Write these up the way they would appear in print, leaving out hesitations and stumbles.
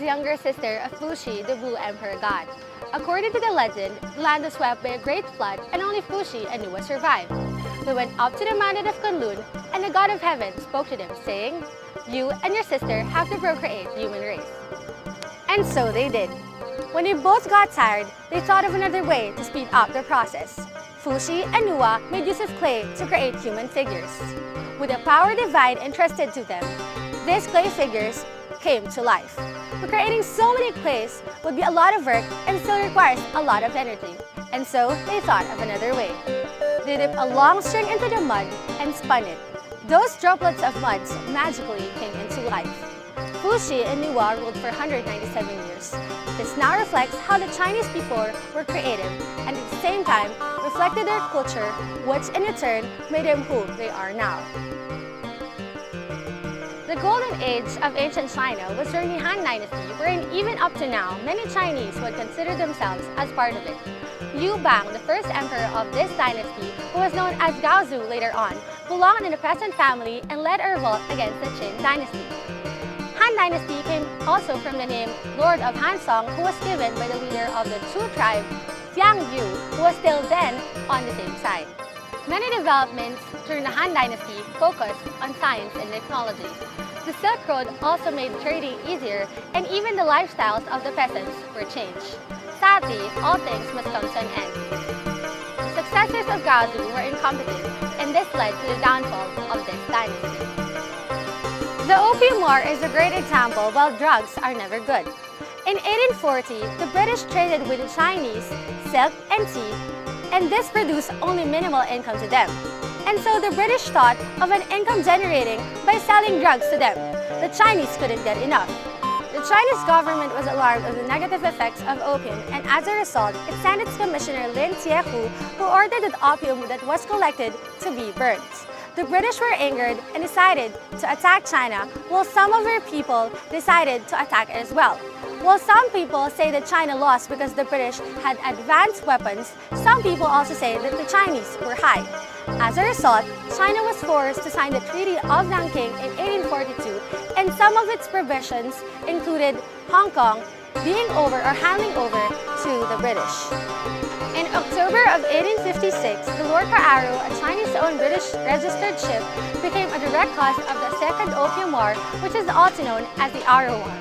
younger sister of Fuxi, the Blue Emperor god. According to the legend, the land was swept by a great flood and only Fuxi and Nuwa survived. They went up to the mountain of Kunlun and the god of heaven spoke to them saying, "You and your sister have to procreate the human race." And so they did. When they both got tired, they thought of another way to speed up the process. Fuxi and Nuwa made use of clay to create human figures. With a power divine entrusted to them, these clay figures came to life. But creating so many clays would be a lot of work and still requires a lot of energy. And so they thought of another way. They dipped a long string into the mud and spun it. Those droplets of mud magically came into life. Fuxi and Nuwa ruled for 197 years. This now reflects how the Chinese before were creative and at the same time reflected their culture, which in return made them who they are now. The golden age of ancient China was during the Han Dynasty, wherein even up to now, many Chinese would consider themselves as part of it. Liu Bang, the first emperor of this dynasty, who was known as Gaozu later on, belonged in the peasant family and led a revolt against the Qin dynasty. Han Dynasty came also from the name Lord of Hansong, who was given by the leader of the Chu tribe, Jiang Yu, who was still then on the same side. Many developments during the Han Dynasty focused on science and technology. The Silk Road also made trading easier, and even the lifestyles of the peasants were changed. Sadly, all things must come to an end. The successors of Gaozu were incompetent, and this led to the downfall of this dynasty. The Opium War is a great example, while drugs are never good. In 1840, the British traded with the Chinese silk and tea, and this produced only minimal income to them. And so the British thought of an income generating by selling drugs to them. The Chinese couldn't get enough. The Chinese government was alarmed of the negative effects of opium, and as a result, it sent its commissioner Lin Jiehu, who ordered the opium that was collected to be burnt. The British were angered and decided to attack China, while some of their people decided to attack it as well. While some people say that China lost because the British had advanced weapons, some people also say that the Chinese were high. As a result, China was forced to sign the Treaty of Nanking in 1842, and some of its provisions included Hong Kong being over or handing over to the British. In October of 1856, the Lorca Arrow, a Chinese-owned British registered ship, became a direct cause of the Second Opium War, which is also known as the Arrow War.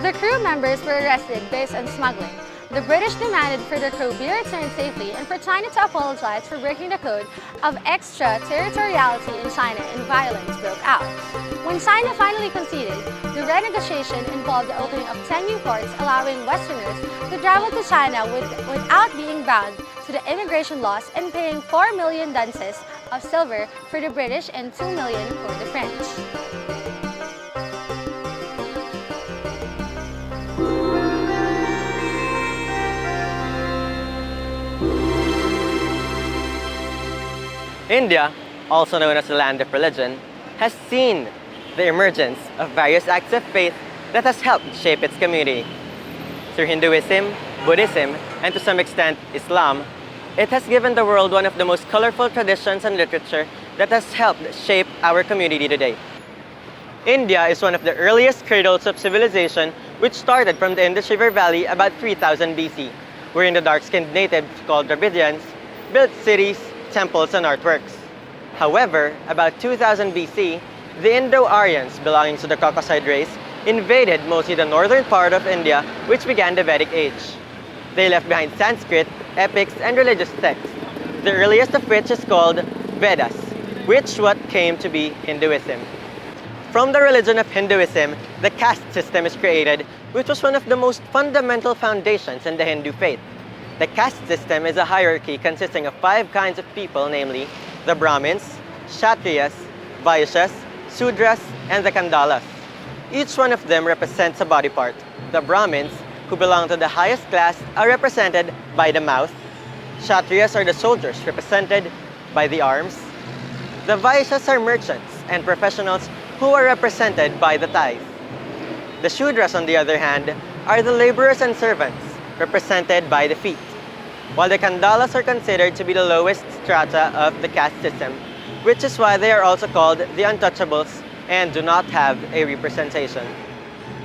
The crew members were arrested based on smuggling. The British demanded for their crew be returned safely and for China to apologize for breaking the code of extraterritoriality in China, and violence broke out. When China finally conceded, the renegotiation involved the opening of 10 new ports, allowing Westerners to travel to China without being bound to the immigration laws, and paying 4 million dunces of silver for the British and 2 million for the French. India, also known as the land of religion, has seen the emergence of various acts of faith that has helped shape its community. Through Hinduism, Buddhism, and to some extent Islam, it has given the world one of the most colorful traditions and literature that has helped shape our community today. India is one of the earliest cradles of civilization, which started from the Indus River Valley about 3000 BC, wherein the dark-skinned natives called Dravidians built cities, temples, and artworks. However, about 2000 BC, the Indo-Aryans belonging to the Caucasoid race invaded mostly the northern part of India, which began the Vedic Age. They left behind Sanskrit, epics, and religious texts, the earliest of which is called Vedas, which what came to be Hinduism. From the religion of Hinduism, the caste system is created, which was one of the most fundamental foundations in the Hindu faith. The caste system is a hierarchy consisting of 5 kinds of people, namely the Brahmins, Kshatriyas, Vaishyas, Sudras, and the Kandalas. Each one of them represents a body part. The Brahmins, who belong to the highest class, are represented by the mouth. Kshatriyas are the soldiers, represented by the arms. The Vaishyas are merchants and professionals who are represented by the thighs. The Sudras, on the other hand, are the laborers and servants, represented by the feet, while the Kandalas are considered to be the lowest strata of the caste system, which is why they are also called the untouchables and do not have a representation.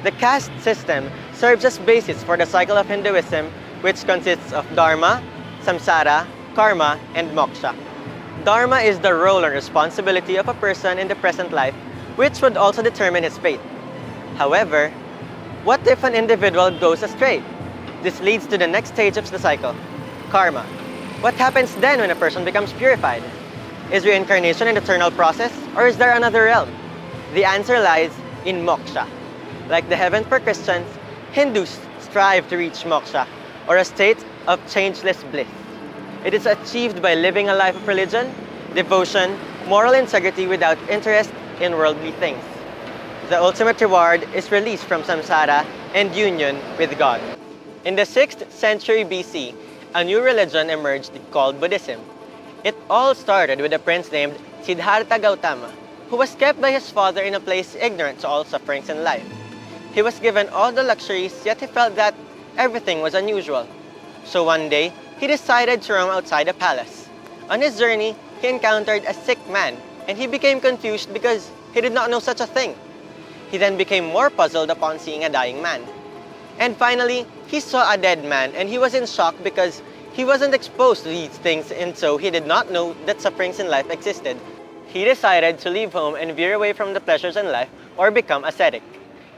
The caste system serves as basis for the cycle of Hinduism, which consists of Dharma, Samsara, Karma, and Moksha. Dharma is the role and responsibility of a person in the present life, which would also determine his fate. However, what if an individual goes astray? This leads to the next stage of the cycle, Karma. What happens then when a person becomes purified? Is reincarnation an eternal process, or is there another realm? The answer lies in Moksha. Like the heaven for Christians, Hindus strive to reach Moksha, or a state of changeless bliss. It is achieved by living a life of religion, devotion, moral integrity without interest in worldly things. The ultimate reward is release from samsara and union with God. In the 6th century BC, a new religion emerged called Buddhism. It all started with a prince named Siddhartha Gautama, who was kept by his father in a place ignorant to all sufferings in life. He was given all the luxuries, yet he felt that everything was unusual. So one day, he decided to roam outside the palace. On his journey, he encountered a sick man, and he became confused because he did not know such a thing. He then became more puzzled upon seeing a dying man. And finally, he saw a dead man, and he was in shock because he wasn't exposed to these things, and so he did not know that sufferings in life existed. He decided to leave home and veer away from the pleasures in life or become ascetic.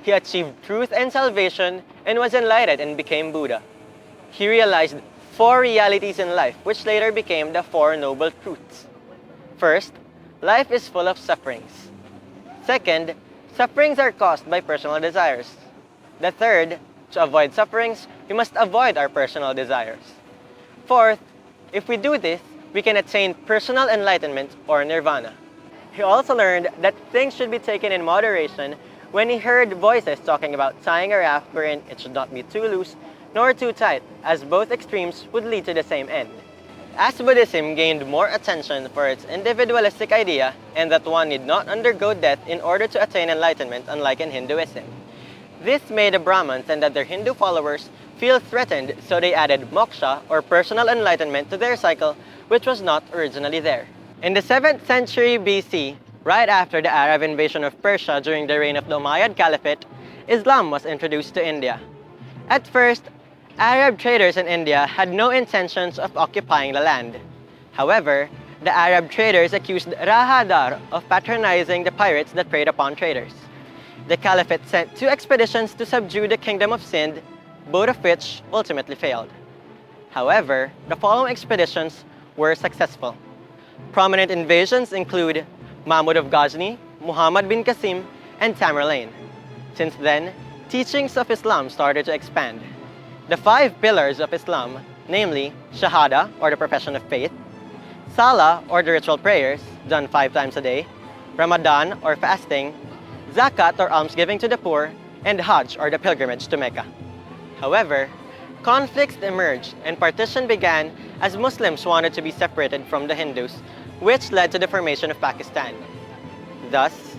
He achieved truth and salvation and was enlightened and became Buddha. He realized 4 realities in life, which later became the 4 Noble Truths. First, life is full of sufferings. Second, sufferings are caused by personal desires. The third, to avoid sufferings, we must avoid our personal desires. Fourth, if we do this, we can attain personal enlightenment or nirvana. He also learned that things should be taken in moderation when he heard voices talking about tying a raft wherein it should not be too loose nor too tight, as both extremes would lead to the same end. As Buddhism gained more attention for its individualistic idea and that one need not undergo death in order to attain enlightenment, unlike in Hinduism. This made the Brahmins and other Hindu followers feel threatened, so they added moksha or personal enlightenment to their cycle, which was not originally there. In the 7th century BC, right after the Arab invasion of Persia during the reign of the Umayyad Caliphate, Islam was introduced to India. At first, Arab traders in India had no intentions of occupying the land. However, the Arab traders accused Rahadar of patronizing the pirates that preyed upon traders. The Caliphate sent 2 expeditions to subdue the kingdom of Sind, both of which ultimately failed. However, the following expeditions were successful. Prominent invasions include Mahmud of Ghazni, Muhammad bin Qasim, and Tamerlane. Since then, teachings of Islam started to expand. The 5 pillars of Islam, namely Shahada, or the profession of faith, Salah, or the ritual prayers, done 5 times a day, Ramadan, or fasting, Zakat, or almsgiving to the poor, and Hajj, or the pilgrimage to Mecca. However, conflicts emerged and partition began as Muslims wanted to be separated from the Hindus, which led to the formation of Pakistan. Thus,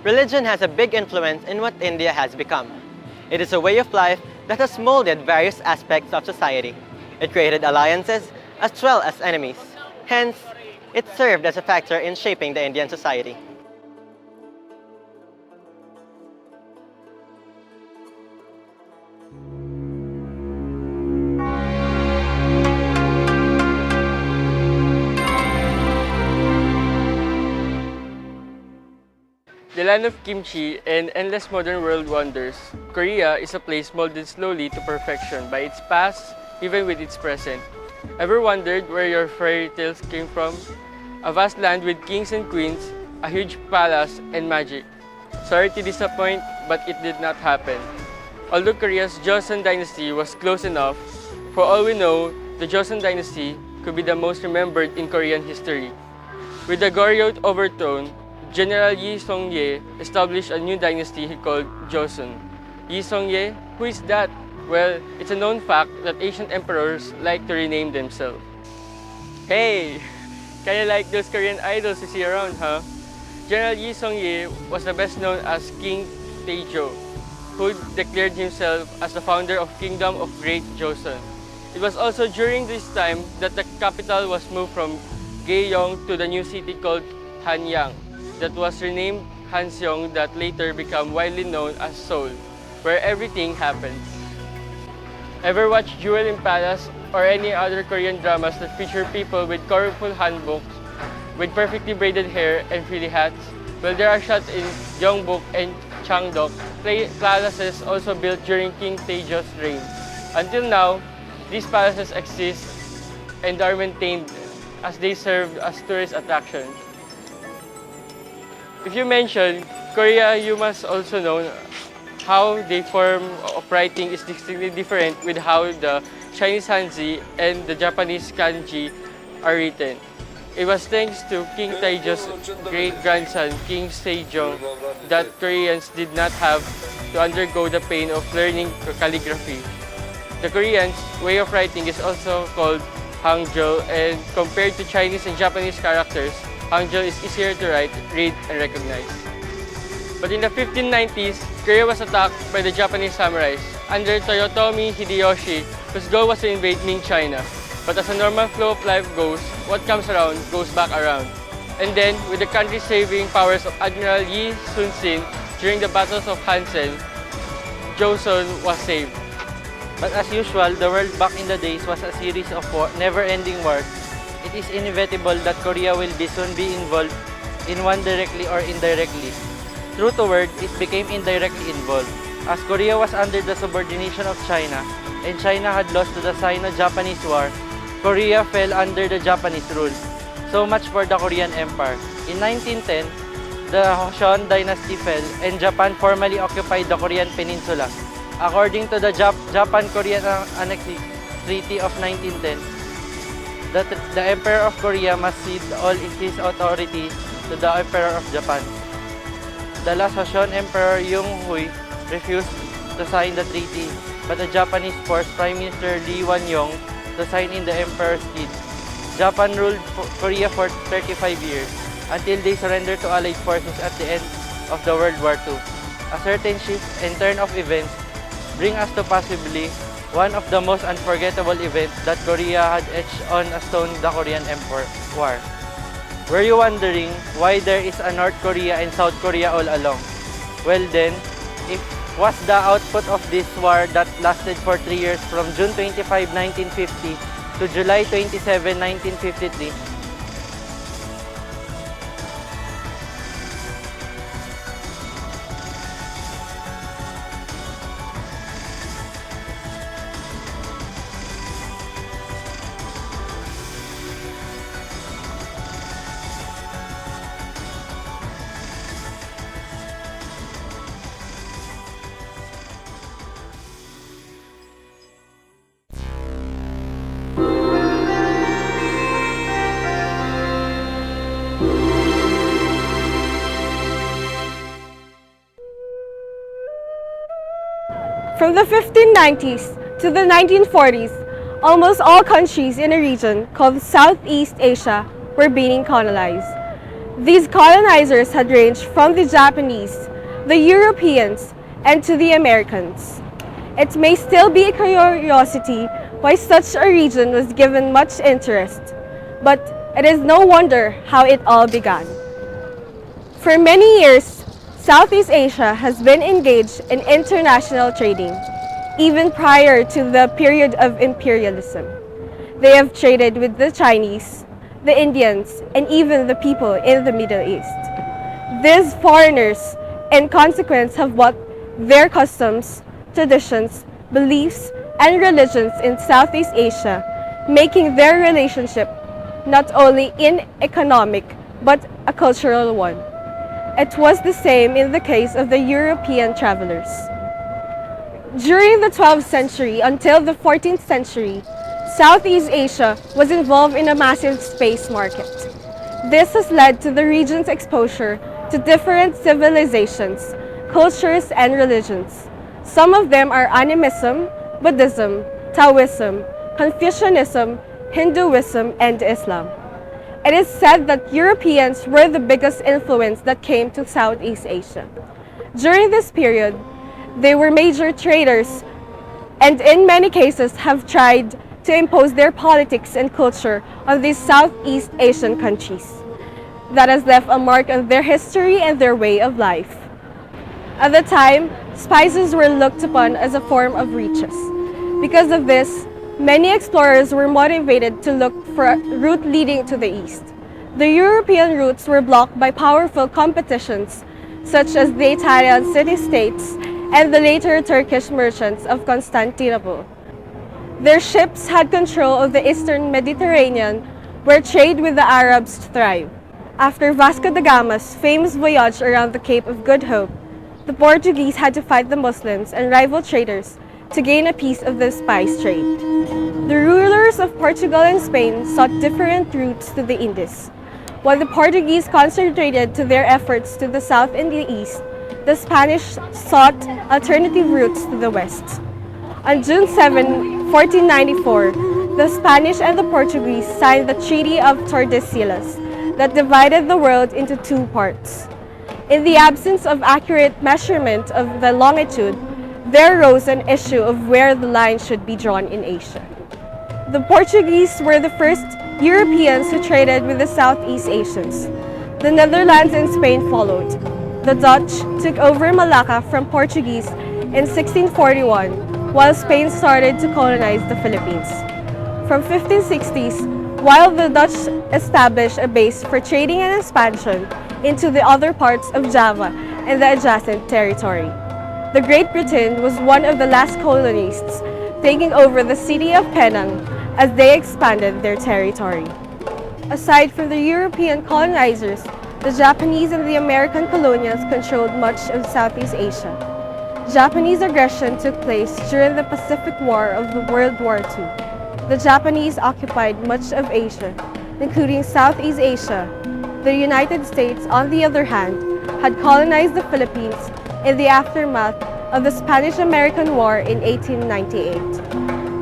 religion has a big influence in what India has become. It is a way of life that has molded various aspects of society. It created alliances as well as enemies. Hence, it served as a factor in shaping the Indian society. The land of kimchi and endless modern world wonders, Korea is a place molded slowly to perfection by its past, even with its present. Ever wondered where your fairy tales came from? A vast land with kings and queens, a huge palace, and magic. Sorry to disappoint, but it did not happen. Although Korea's Joseon dynasty was close enough, for all we know, the Joseon dynasty could be the most remembered in Korean history. With the Goryeo overthrown, General Yi Seong-ye established a new dynasty he called Joseon. Yi Seong-ye? Who is that? Well, it's a known fact that ancient emperors like to rename themselves. Hey! Kinda like those Korean idols you see around, huh? General Yi Seong-ye was the best known as King Taejo, who declared himself as the founder of Kingdom of Great Joseon. It was also during this time that the capital was moved from Gaeyeong to the new city called Hanyang, that was renamed Hanseong, that later became widely known as Seoul, where everything happens. Ever watch Jewel in Palace or any other Korean dramas that feature people with colorful hanboks, with perfectly braided hair and frilly hats? Well, there are shots in Gyeongbok and Changdok, palaces also built during King Taejo's reign. Until now, these palaces exist and are maintained as they serve as tourist attractions. If you mention Korea, you must also know how the form of writing is distinctly different with how the Chinese Hanzi and the Japanese kanji are written. It was thanks to King Taejo's great-grandson, King Sejong, that Koreans did not have to undergo the pain of learning calligraphy. The Koreans' way of writing is also called Hangul, and compared to Chinese and Japanese characters, Hangul is easier to write, read, and recognize. But in the 1590s, Korea was attacked by the Japanese samurais under Toyotomi Hideyoshi, whose goal was to invade Ming China. But as a normal flow of life goes, what comes around goes back around. And then, with the country-saving powers of Admiral Yi Sun-sin during the battles of Hansen, Joseon was saved. But as usual, the world back in the days was a series of never-ending wars. It is inevitable that Korea will soon be involved in one directly or indirectly. True to word, it became indirectly involved, as Korea was under the subordination of China, and China had lost to the Sino-Japanese War. Korea fell under the Japanese rule. So much for the Korean Empire. In 1910, the Joseon dynasty fell and Japan formally occupied the Korean peninsula. According to the Japan-Korean Annexation Treaty of 1910, the Emperor of Korea must cede all his authority to the Emperor of Japan. The last Joseon Emperor Yong-hui refused to sign the treaty, but the Japanese forced Prime Minister Lee Wan-yong to sign in the Emperor's stead. Japan ruled Korea for 35 years until they surrendered to Allied forces at the end of the World War II. A certain shift and turn of events bring us to possibly one of the most unforgettable events that Korea had etched on a stone, the Korean Empire War. Were you wondering why there is a North Korea and South Korea all along? Well then, if was the output of this war that lasted for 3 years from June 25, 1950 to July 27, 1953. From the 1590s to the 1940s, almost all countries in a region called Southeast Asia were being colonized. These colonizers had ranged from the Japanese, the Europeans, and to the Americans. It may still be a curiosity why such a region was given much interest, but it is no wonder how it all began. For many years, Southeast Asia has been engaged in international trading, even prior to the period of imperialism. They have traded with the Chinese, the Indians, and even the people in the Middle East. These foreigners, in consequence, have brought their customs, traditions, beliefs, and religions in Southeast Asia, making their relationship not only in economic but a cultural one. It was the same in the case of the European travelers. During the 12th century until the 14th century, Southeast Asia was involved in a massive space market. This has led to the region's exposure to different civilizations, cultures, and religions. Some of them are animism, Buddhism, Taoism, Confucianism, Hinduism, and Islam. It is said that Europeans were the biggest influence that came to Southeast Asia. During this period, they were major traders and in many cases have tried to impose their politics and culture on these Southeast Asian countries. That has left a mark on their history and their way of life. At the time, spices were looked upon as a form of riches. Because of this, many explorers were motivated to look for a route leading to the east. The European routes were blocked by powerful competitions such as the Italian city-states and the later Turkish merchants of Constantinople. Their ships had control of the eastern Mediterranean, where trade with the Arabs thrived. After Vasco da Gama's famous voyage around the Cape of Good Hope, the Portuguese had to fight the Muslims and rival traders to gain a piece of the spice trade. The rulers of Portugal and Spain sought different routes to the Indies. While the Portuguese concentrated to their efforts to the south and the east, the Spanish sought alternative routes to the west. On June 7, 1494, the Spanish and the Portuguese signed the Treaty of Tordesillas that divided the world into two parts. In the absence of accurate measurement of the longitude, there arose an issue of where the line should be drawn in Asia. The Portuguese were the first Europeans who traded with the Southeast Asians. The Netherlands and Spain followed. The Dutch took over Malacca from Portuguese in 1641, while Spain started to colonize the Philippines. From 1560s, while the Dutch established a base for trading and expansion into the other parts of Java and the adjacent territory. The Great Britain was one of the last colonists, taking over the city of Penang as they expanded their territory. Aside from the European colonizers, the Japanese and the American colonials controlled much of Southeast Asia. Japanese aggression took place during the Pacific War of the World War II. The Japanese occupied much of Asia, including Southeast Asia. The United States, on the other hand, had colonized the Philippines in the aftermath of the Spanish-American War in 1898.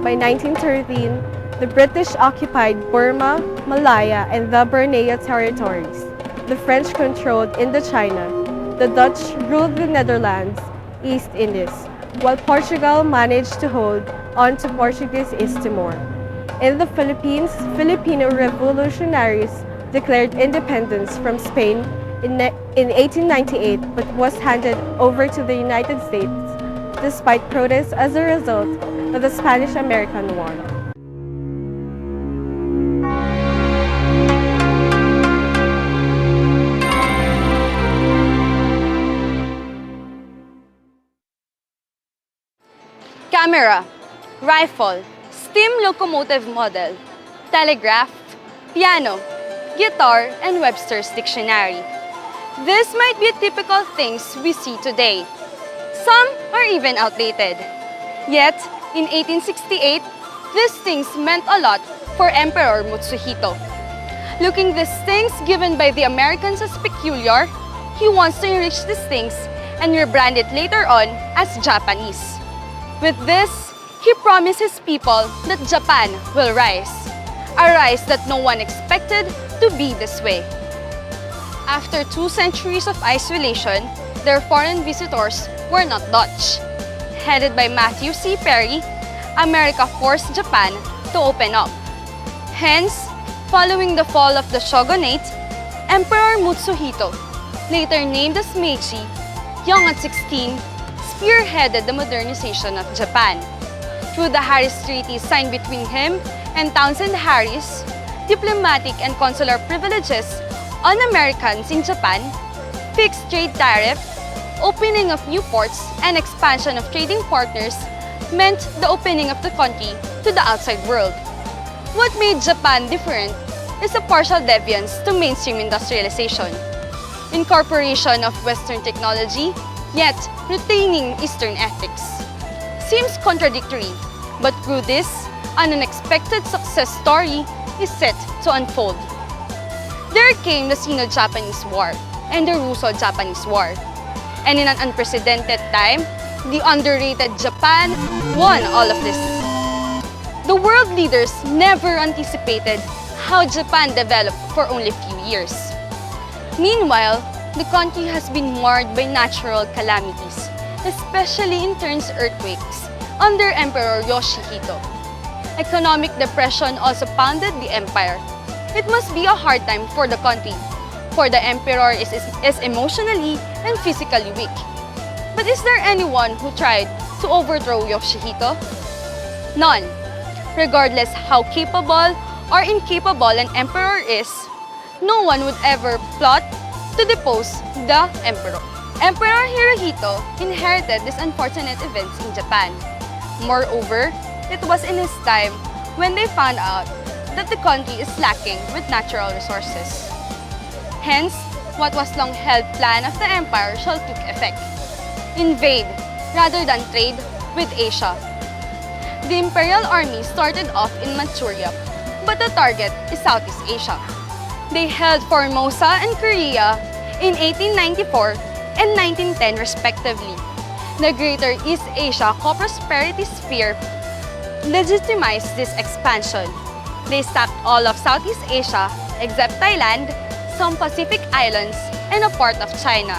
By 1913, the British occupied Burma, Malaya, and the Borneo territories. The French controlled Indochina. The Dutch ruled the Netherlands, East Indies, while Portugal managed to hold on to Portuguese East Timor. In the Philippines, Filipino revolutionaries declared independence from Spain in 1898 but was handed over to the United States despite protests as a result of the Spanish-American War. Camera, rifle, steam locomotive model, telegraph, piano, guitar, and Webster's dictionary. This might be typical things we see today. Some are even outdated. Yet, in 1868, these things meant a lot for Emperor Mutsuhito. Looking these things given by the Americans as peculiar, he wants to enrich these things and rebrand it later on as Japanese. With this, he promised his people that Japan will rise, a rise that no one expected to be this way. After 2 centuries of isolation, their foreign visitors were not Dutch. Headed by Matthew C. Perry, America forced Japan to open up. Hence, following the fall of the shogunate, Emperor Mutsuhito, later named as Meiji, young at 16, spearheaded the modernization of Japan. Through the Harris Treaty signed between him and Townsend Harris, diplomatic and consular privileges on Americans in Japan, fixed trade tariff, opening of new ports, and expansion of trading partners meant the opening of the country to the outside world. What made Japan different is a partial deviance to mainstream industrialization, incorporation of Western technology, yet retaining Eastern ethics. Seems contradictory, but through this, an unexpected success story is set to unfold. There came the Sino-Japanese War and the Russo-Japanese War. And in an unprecedented time, the underrated Japan won all of this. The world leaders never anticipated how Japan developed for only a few years. Meanwhile, the country has been marred by natural calamities, especially in turns earthquakes, under Emperor Yoshihito. Economic depression also pounded the empire. It must be a hard time for the country, for the emperor is emotionally and physically weak. But is there anyone who tried to overthrow Yoshihito? None. Regardless how capable or incapable an emperor is, no one would ever plot to depose the emperor. Emperor Hirohito inherited these unfortunate events in Japan. Moreover, it was in his time when they found out that the country is lacking with natural resources. Hence, what was long held plan of the empire shall took effect. Invade rather than trade with Asia. The imperial army started off in Manchuria, but the target is Southeast Asia. They held Formosa and Korea in 1894 and 1910 respectively. The Greater East Asia Co-Prosperity Sphere legitimized this expansion. They sacked all of Southeast Asia except Thailand, some Pacific islands, and a part of China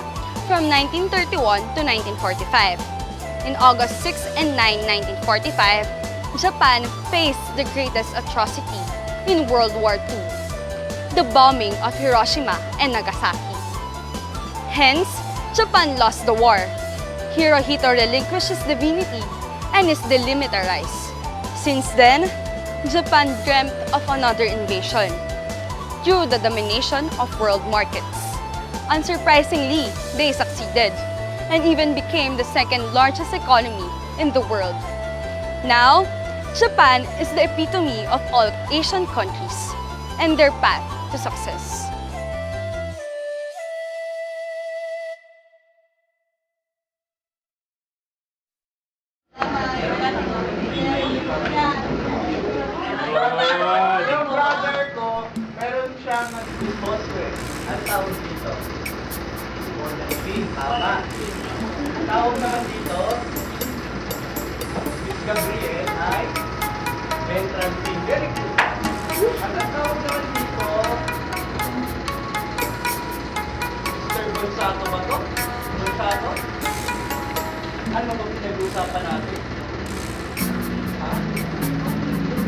from 1931 to 1945. In August 6 and 9, 1945, Japan faced the greatest atrocity in World War II, the bombing of Hiroshima and Nagasaki. Hence, Japan lost the war. Hirohito relinquished his divinity and is demilitarized. Since then, Japan dreamt of another invasion through the domination of world markets. Unsurprisingly, they succeeded and even became the second largest economy in the world. Now, Japan is the epitome of all Asian countries and their path to success. Yung brother ko, meron siyang nag-sponsor. Ang tawag dito? Fee, tama. Ang tawag naman dito, Miss Gabriel ay ventral fee. Very good. At ang tawag naman dito, Mr. Gonzato ba to? Gonzato? Ano ba pinag-uusapan natin? Ha?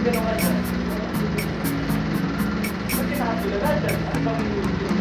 Ganun ka dyan. Ba't kinakatulala dyan? Ano bang